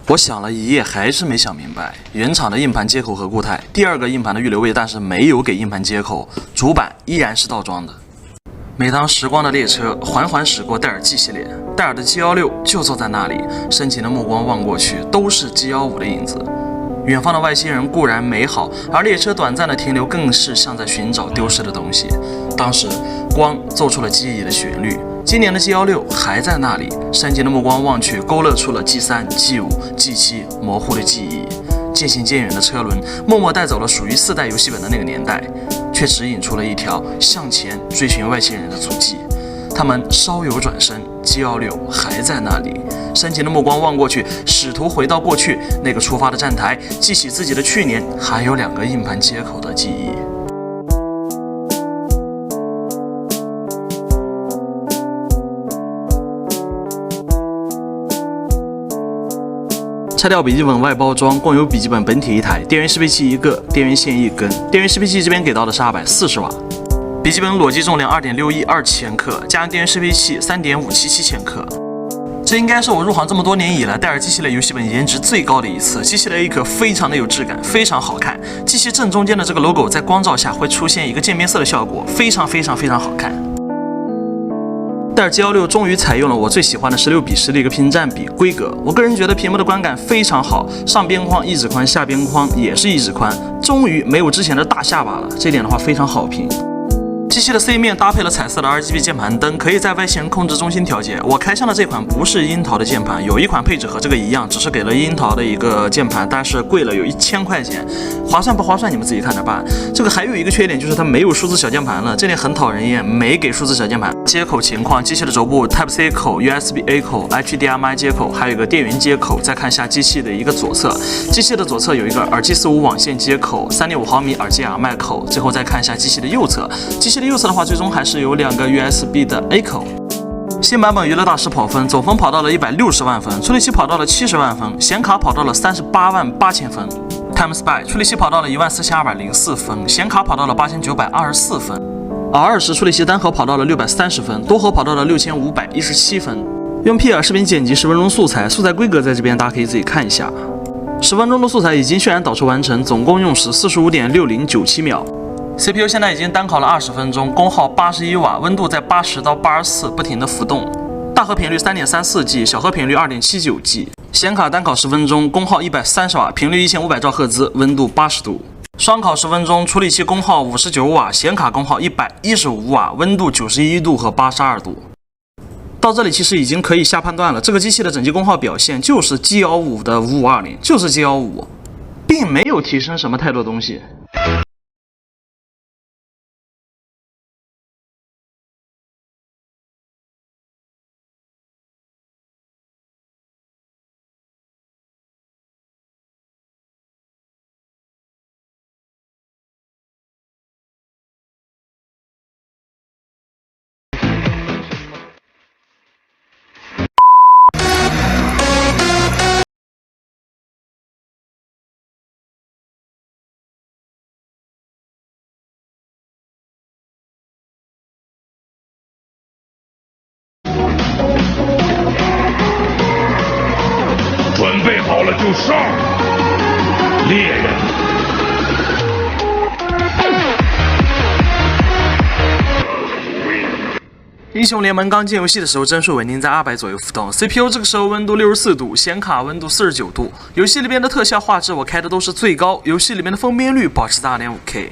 我想了一夜，还是没想明白。原厂的硬盘接口和固态，第二个硬盘的预留位，但是没有给硬盘接口，主板依然是倒装的。每当时光的列车缓缓驶过戴尔 G 系列，戴尔的 G16就坐在那里，深情的目光望过去，都是 G15的影子。远方的外星人固然美好，而列车短暂的停留更是像在寻找丢失的东西。当时，光奏出了记忆的旋律。今年的 G16还在那里，深情的目光望去，勾勒出了 G3、G5、G7模糊的记忆。渐行渐远的车轮，默默带走了属于4代游戏本的那个年代，却指引出了一条向前追寻外星人的足迹。他们稍有转身 ，G16还在那里。深情的目光望过去，试图回到过去那个出发的站台，记起自己的去年还有2个硬盘接口的记忆。拆掉笔记本外包装，共有笔记本本体1台，电源适配器1个，电源线1根。电源适配器这边给到的是240瓦。笔记本裸机重量2.612千克，加上电源适配器3.577千克。这应该是我入行这么多年以来戴尔 G 系列游戏本颜值最高的一次。G 系列 A 壳非常的有质感，非常好看。机器正中间的这个 logo 在光照下会出现一个渐变色的效果，非常好看。戴尔 G16终于采用了我最喜欢的16:10的一个屏占比规格，我个人觉得屏幕的观感非常好，上边框1指宽，下边框也是1指宽，终于没有之前的大下巴了，这点的话非常好评。机器的 C 面搭配了彩色的 RGB 键盘灯，可以在外星人控制中心调节。我开箱的这款不是樱桃的键盘，有一款配置和这个一样，只是给了樱桃的一个键盘，但是贵了有1000块钱，划算不划算你们自己看着办。这个还有一个缺点就是它没有数字小键盘了，这点很讨人厌，没给数字小键盘。接口情况，机器的轴部 Type-C 口、USB-A 口、HDMI 接口，还有一个电源接口。再看一下机器的一个左侧，机器的左侧有一个耳机45网线接口，3.5毫米耳机耳麦口。最后再看一下机器的右侧，机器的右侧的话，最终还是有2个 USB 的 A 口。新版本娱乐大师跑分，总分跑到了160万分，处理器跑到了70万分，显卡跑到了38万8千分。Time Spy 处理器跑到了14204分，显卡跑到了8924分。R20处理器单核跑到了630分，多核跑到了6517分。用 P 尔视频剪辑10分钟素材，素材规格在这边大家可以自己看一下。10分钟的素材已经渲染导出完成，总共用时45.6097秒。CPU 现在已经单烤了20分钟，功耗81瓦，温度在80到84不停的浮动。大核频率3.34G， 小核频率2.79G。显卡单烤10分钟，功耗130瓦，频率1500兆赫兹，温度80度。双烤10分钟，处理器功耗59瓦，显卡功耗115瓦，温度91度和82度。到这里其实已经可以下判断了，这个机器的整机功耗表现就是 G15的5520，就是 G15， 并没有提升什么太多东西。准备好了就上，猎人。英雄联盟刚进游戏的时候，帧数稳定在200左右浮动 ，CPU 这个时候温度64度，显卡温度49度。游戏里面的特效画质我开的都是最高，游戏里面的分辨率保持在2.5K。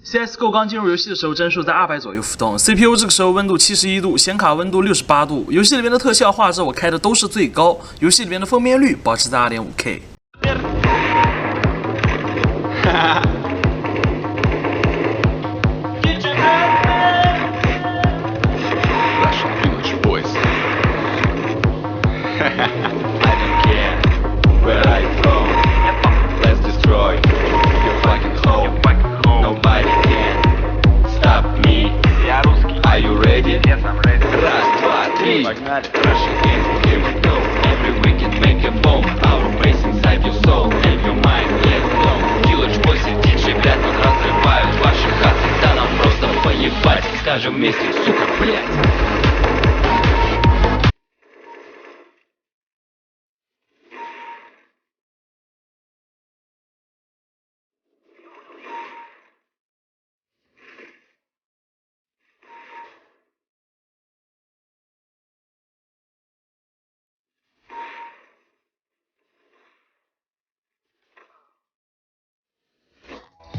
CS:GO 刚进入游戏的时候，帧数在200左右浮动 ，CPU 这个时候温度71度，显卡温度68度。游戏里边的特效画质我开的都是最高，游戏里边的分辨率保持在2.5K。Погнали. Every weekend make a bomb. Our bass inside your soul and your mind. Let's go. Killers, бойся, диджей, блядь, нас разрывают ваши хаты. Да нам просто поебать. Скажем вместе, сука, блядь.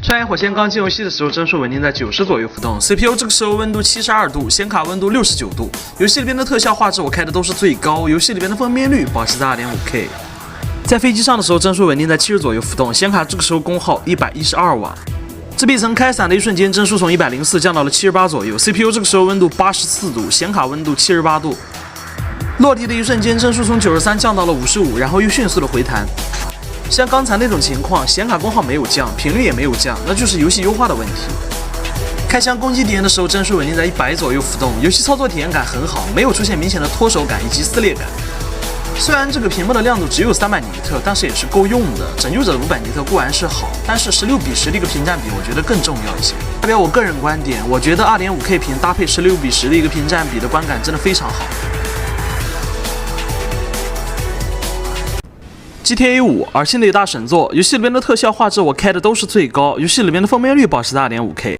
穿越火线刚进游戏的时候，帧数稳定在90左右浮动 ，CPU 这个时候温度72度，显卡温度69度。游戏里边的特效画质我开的都是最高，游戏里边的分辨率保持在2.5K。在飞机上的时候，帧数稳定在70左右浮动，显卡这个时候功耗112瓦。自闭层开伞的一瞬间，帧数从104降到了78左右 ，CPU 这个时候温度84度，显卡温度78度。落地的一瞬间，帧数从93降到了55，然后又迅速的回弹。像刚才那种情况，显卡功耗没有降，频率也没有降，那就是游戏优化的问题。开枪攻击敌人的时候，帧数稳定在100左右浮动，游戏操作体验感很好，没有出现明显的脱手感以及撕裂感。虽然这个屏幕的亮度只有300尼特，但是也是够用的。拯救者的500尼特固然是好，但是16:10的一个屏占比，我觉得更重要一些。代表我个人观点，我觉得2.5K 屏搭配16:10的一个屏占比的观感真的非常好。GTA 5，而新的一大神作，游戏里边的特效画质我开的都是最高，游戏里边的分辨率保持在2.5K。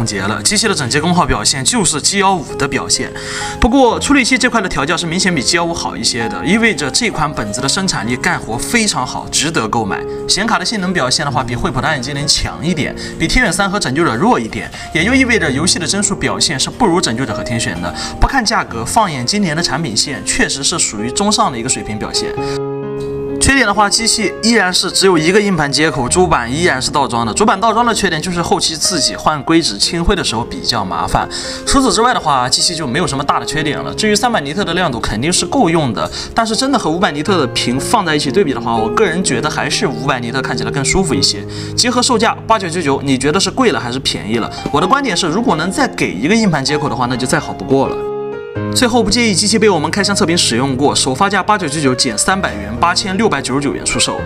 总结了，机器的整机功耗表现就是 G15的表现。不过处理器这块的调教是明显比 G15好一些的，意味着这款本子的生产力干活非常好，值得购买。显卡的性能表现的话，比惠普的暗影精灵强一点，比天远3和拯救者弱一点，也就意味着游戏的帧数表现是不如拯救者和天选的。不看价格，放眼今年的产品线，确实是属于中上的一个水平表现。缺点的话，机器依然是只有一个硬盘接口，主板依然是倒装的。主板倒装的缺点就是后期自己换硅脂清灰的时候比较麻烦。除此之外的话，机器就没有什么大的缺点了。至于300尼特的亮度肯定是够用的，但是真的和500尼特的屏放在一起对比的话，我个人觉得还是500尼特看起来更舒服一些。结合售价8999，你觉得是贵了还是便宜了？我的观点是，如果能再给一个硬盘接口的话，那就再好不过了。最后不介意机器被我们开箱测评使用过，首发价8999减300元，8699元出售。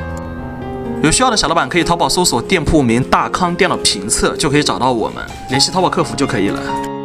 有需要的小老板可以淘宝搜索店铺名大康电脑评测就可以找到我们，联系淘宝客服就可以了。